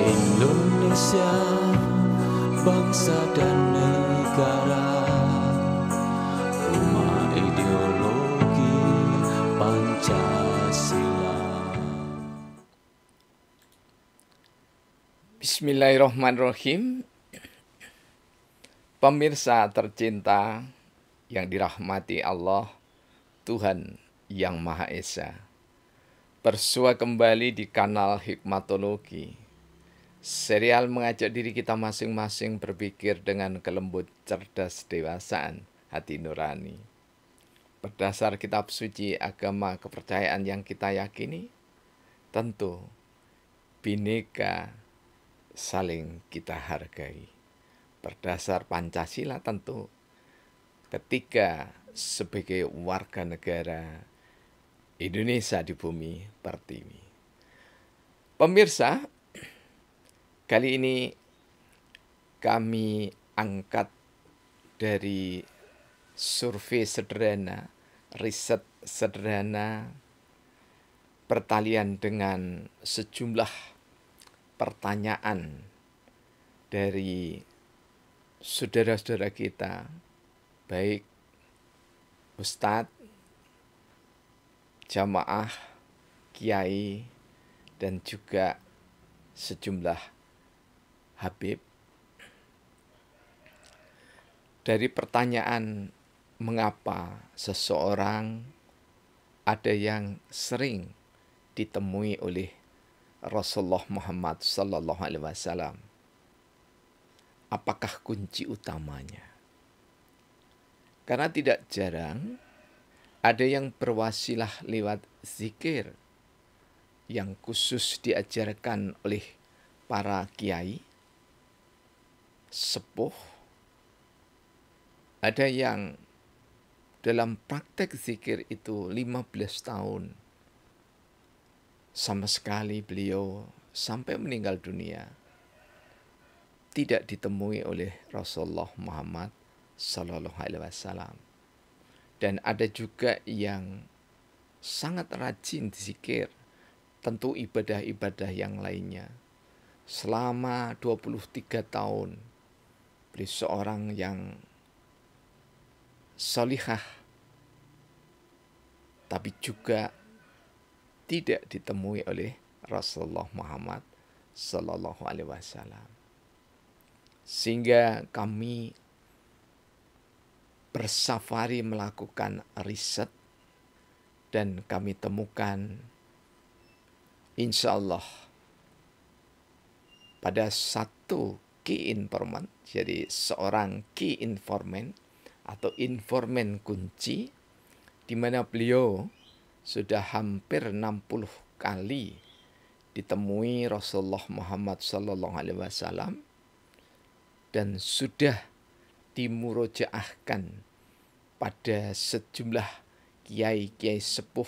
Indonesia, bangsa dan negara, rumah ideologi Pancasila. Bismillahirrahmanirrahim. Pemirsa tercinta yang dirahmati Allah, Tuhan Yang Maha Esa. Bersua kembali di kanal Hikmatologi. Serial mengajak diri kita masing-masing berpikir dengan kelembut cerdas dewasaan hati nurani. Berdasar kitab suci agama kepercayaan yang kita yakini, tentu bineka saling kita hargai. Berdasar Pancasila tentu ketika sebagai warga negara Indonesia di bumi pertiwi. Pemirsa, kali ini kami angkat dari survei sederhana, riset sederhana, pertalian dengan sejumlah pertanyaan dari saudara-saudara kita, baik ustadz, jamaah, kiai, dan juga sejumlah habib. Dari pertanyaan mengapa seseorang ada yang sering ditemui oleh Rasulullah Muhammad SAW. Apakah kunci utamanya? Karena tidak jarang ada yang berwasilah lewat zikir yang khusus diajarkan oleh para kiai, sepuh. Ada yang dalam praktek zikir itu 15 tahun. Sama sekali beliau sampai meninggal dunia tidak ditemui oleh Rasulullah Muhammad SAW. Dan ada juga yang sangat rajin zikir, tentu ibadah-ibadah yang lainnya. Selama 23 tahun, beliau seorang yang solihah, tapi juga tidak ditemui oleh Rasulullah Muhammad SAW. Sehingga kami bersafari melakukan riset dan kami temukan insya Allah pada satu key informant, jadi seorang key informant atau informan kunci, di mana beliau sudah hampir 60 kali ditemui Rasulullah Muhammad SAW dan sudah dimurojaahkan pada sejumlah kiai-kiai sepuh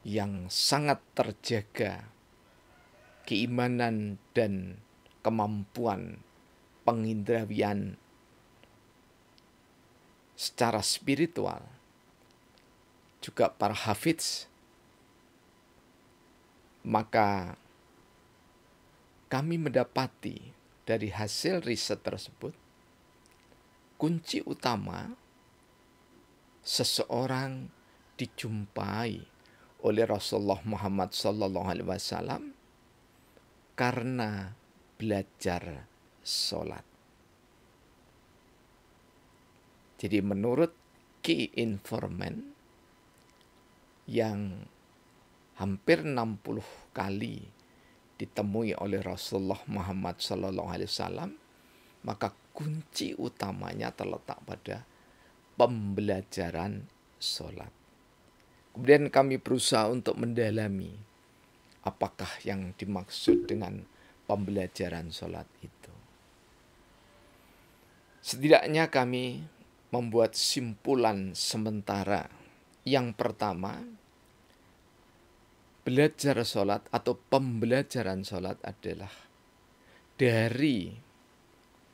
yang sangat terjaga keimanan dan kemampuan pengindrawian secara spiritual, juga para hafidz. Maka kami mendapati dari hasil riset tersebut, kunci utama seseorang dijumpai oleh Rasulullah Muhammad SAW karena belajar sholat. Jadi menurut key informant yang hampir 60 kali ditemui oleh Rasulullah Muhammad SAW, maka kunci utamanya terletak pada pembelajaran sholat. Kemudian kami berusaha untuk mendalami apakah yang dimaksud dengan pembelajaran sholat itu. Setidaknya kami membuat simpulan sementara. Yang pertama, belajar sholat atau pembelajaran sholat adalah dari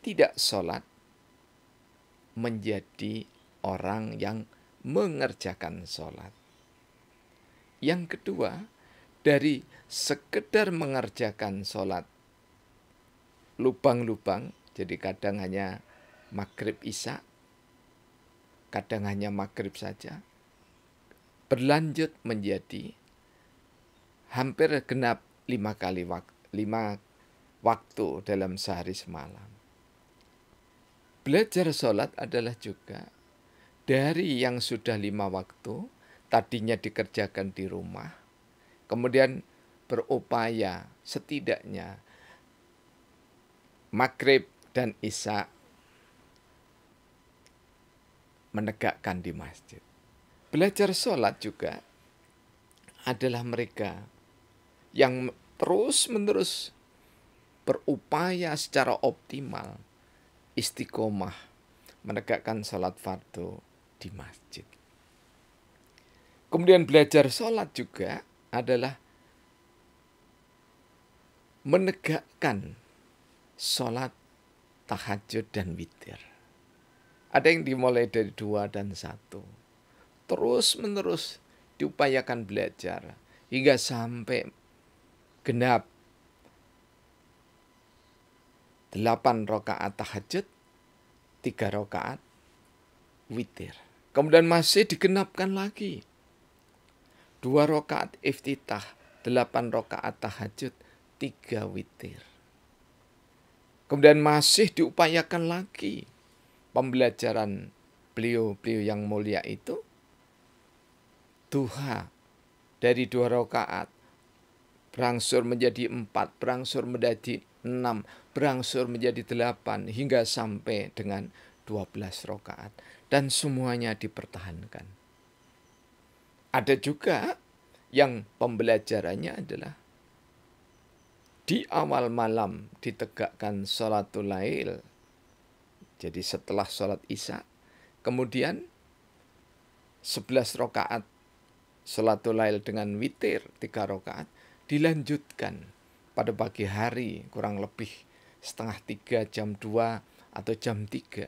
tidak sholat menjadi orang yang mengerjakan sholat. Yang kedua, dari sekedar mengerjakan sholat lubang-lubang, jadi kadang hanya maghrib isya, kadang hanya maghrib saja, berlanjut menjadi hampir genap 5 waktu dalam sehari semalam. Belajar sholat adalah juga dari yang sudah 5 waktu, tadinya dikerjakan di rumah, kemudian berupaya setidaknya maghrib dan isya menegakkan di masjid. Belajar sholat juga adalah mereka yang terus-menerus berupaya secara optimal istiqomah menegakkan sholat fardu di masjid. Kemudian belajar sholat juga adalah menegakkan sholat tahajud dan witir. Ada yang dimulai dari 2 dan 1. Terus-menerus diupayakan belajar hingga sampai genap 8 rakaat tahajud, 3 rakaat witir. Kemudian masih digenapkan lagi 2 rakaat iftitah, 8 rakaat tahajud, 3 witir. Kemudian masih diupayakan lagi pembelajaran beliau yang mulia itu, duha dari 2 rakaat berangsur menjadi 4, berangsur menjadi 6, berangsur menjadi 8, hingga sampai dengan 12 rakaat. Dan semuanya dipertahankan. Ada juga yang pembelajarannya adalah di awal malam ditegakkan sholatul lail. Jadi setelah sholat isya, kemudian 11 rakaat sholatul lail dengan witir 3 rakaat dilanjutkan pada pagi hari kurang lebih setengah 3, jam 2 atau jam 3.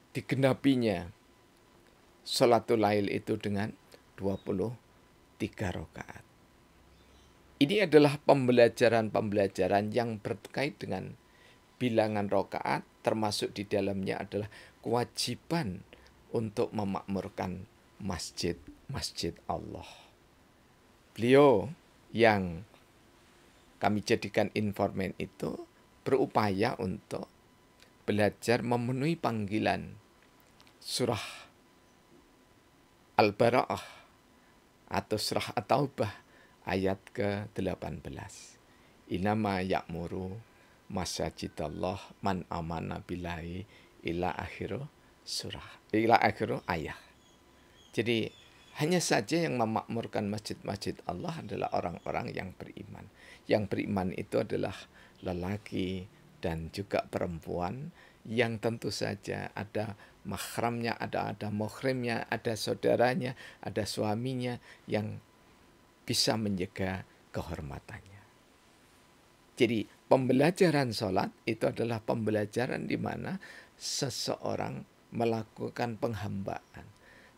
Digenapinya sholatul lail itu dengan 23 rakaat. Ini adalah pembelajaran yang berkait dengan bilangan rakaat, termasuk di dalamnya adalah kewajiban untuk memakmurkan masjid Allah. Beliau yang kami jadikan informan itu berupaya untuk belajar memenuhi panggilan surah Al-Bara'ah atau surah At-Taubah ayat ke-18. Inama ya'muru masajidallah man amana billahi ila akhir ayat. Jadi hanya saja yang memakmurkan masjid-masjid Allah adalah orang-orang yang beriman. Yang beriman itu adalah lelaki dan juga perempuan yang tentu saja ada mahramnya, ada muhrimnya, ada saudaranya, ada suaminya yang bisa menjaga kehormatannya. Jadi pembelajaran sholat itu adalah pembelajaran di mana seseorang melakukan penghambaan.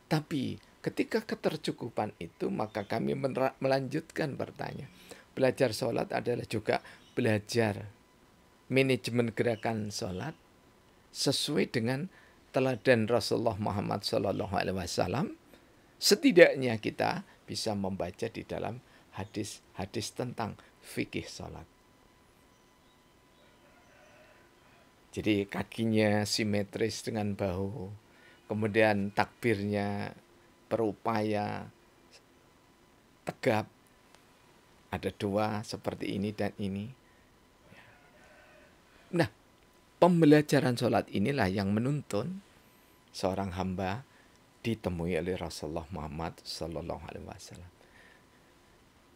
Tapi ketika ketercukupan itu, maka kami melanjutkan bertanya. Belajar sholat adalah juga belajar manajemen gerakan sholat sesuai dengan teladan Rasulullah Muhammad SAW. Setidaknya kita bisa membaca di dalam hadis-hadis tentang fikih sholat. Jadi kakinya simetris dengan bahu, kemudian takbirnya berupaya tegap, ada 2 seperti ini dan ini. Nah, pembelajaran sholat inilah yang menuntun seorang hamba ditemui oleh Rasulullah Muhammad SAW.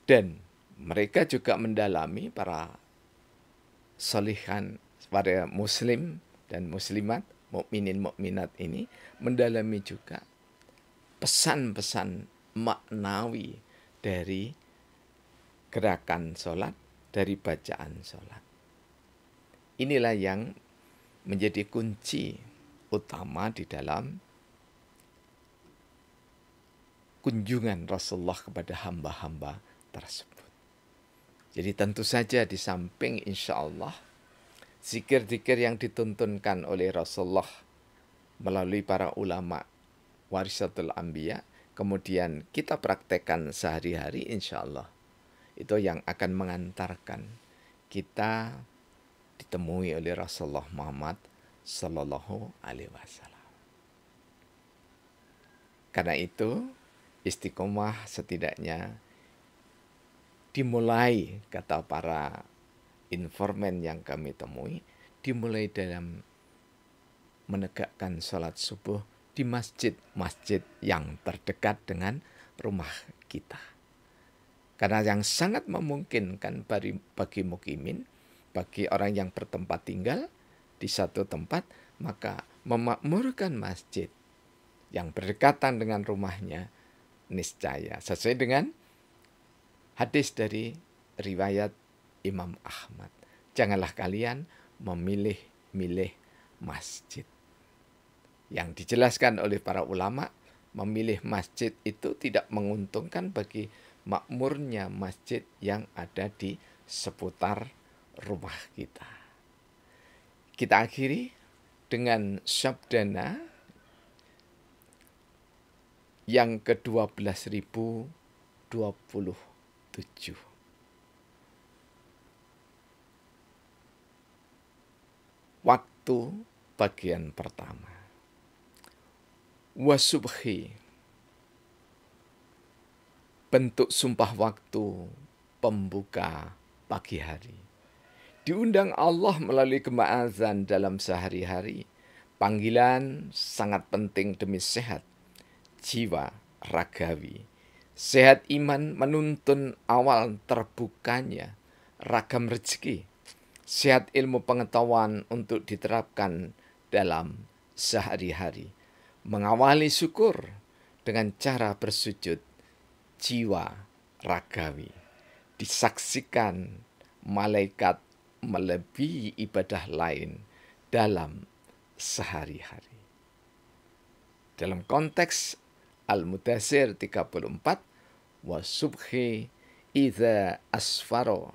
Dan mereka juga mendalami para solihan, para muslim dan muslimat, mukminin mukminat ini mendalami juga pesan-pesan maknawi dari gerakan sholat, dari bacaan sholat. Inilah yang menjadi kunci utama di dalam kunjungan Rasulullah kepada hamba-hamba tersebut. Jadi tentu saja di samping insya Allah zikir-zikir yang dituntunkan oleh Rasulullah melalui para ulama warisatul anbiya, kemudian kita praktekkan sehari-hari insya Allah, itu yang akan mengantarkan kita ditemui oleh Rasulullah Muhammad Sallallahu Alaihi Wasallam. Karena itu istiqomah setidaknya dimulai, kata para informan yang kami temui, dimulai dalam menegakkan sholat subuh di masjid-masjid yang terdekat dengan rumah kita. Karena yang sangat memungkinkan bagi mukimin, bagi orang yang bertempat tinggal di satu tempat, maka memakmurkan masjid yang berdekatan dengan rumahnya niscaya sesuai dengan hadis dari riwayat Imam Ahmad. Janganlah kalian memilih-milih masjid. Yang dijelaskan oleh para ulama, memilih masjid itu tidak menguntungkan bagi makmurnya masjid yang ada di seputar rumah kita. Kita akhiri dengan sabdana yang ke-12.027. Waktu bagian pertama. Wasubhi, bentuk sumpah waktu pembuka pagi hari. Diundang Allah melalui gema azan dalam sehari-hari. Panggilan sangat penting demi sehat jiwa ragawi. Sehat iman menuntun awal terbukanya ragam rezeki. Sehat ilmu pengetahuan untuk diterapkan dalam sehari-hari. Mengawali syukur dengan cara bersujud jiwa ragawi. Disaksikan malaikat melebihi ibadah lain dalam sehari-hari. Dalam konteks Al-Mudaththir 34, wasubhi idza asfaro,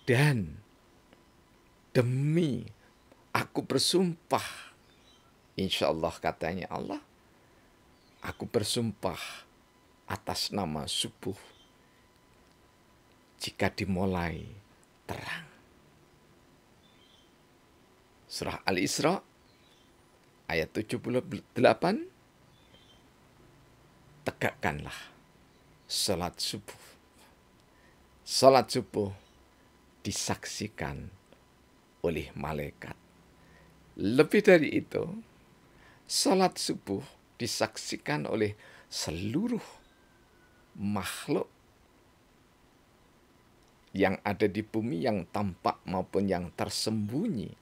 dan demi aku bersumpah, insya Allah katanya Allah, aku bersumpah atas nama subuh jika dimulai terang. Surah Al-Isra ayat 78, tegakkanlah salat subuh. Salat subuh disaksikan oleh malaikat. Lebih dari itu, salat subuh disaksikan oleh seluruh makhluk yang ada di bumi, yang tampak maupun yang tersembunyi.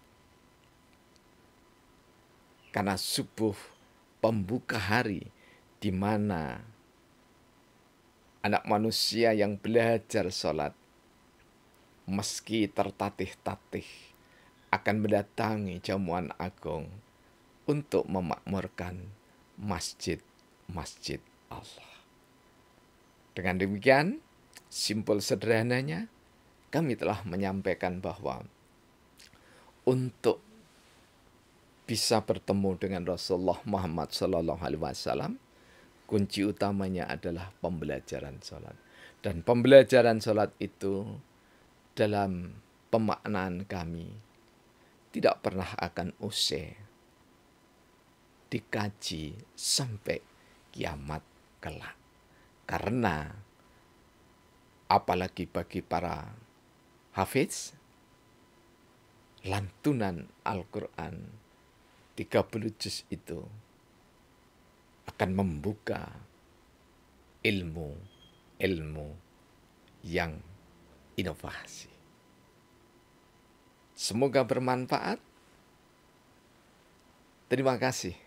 Karena subuh pembuka hari, di mana anak manusia yang belajar sholat, meski tertatih-tatih, akan mendatangi jamuan agung untuk memakmurkan masjid-masjid Allah. Dengan demikian, simpul sederhananya, kami telah menyampaikan bahwa untuk bisa bertemu dengan Rasulullah Muhammad SAW, kunci utamanya adalah pembelajaran sholat. Dan pembelajaran sholat itu dalam pemaknaan kami tidak pernah akan usai, dikaji sampai kiamat kelak. Karena apalagi bagi para hafiz, lantunan Al-Quran 30 juz itu akan membuka ilmu yang inovasi. Semoga bermanfaat. Terima kasih.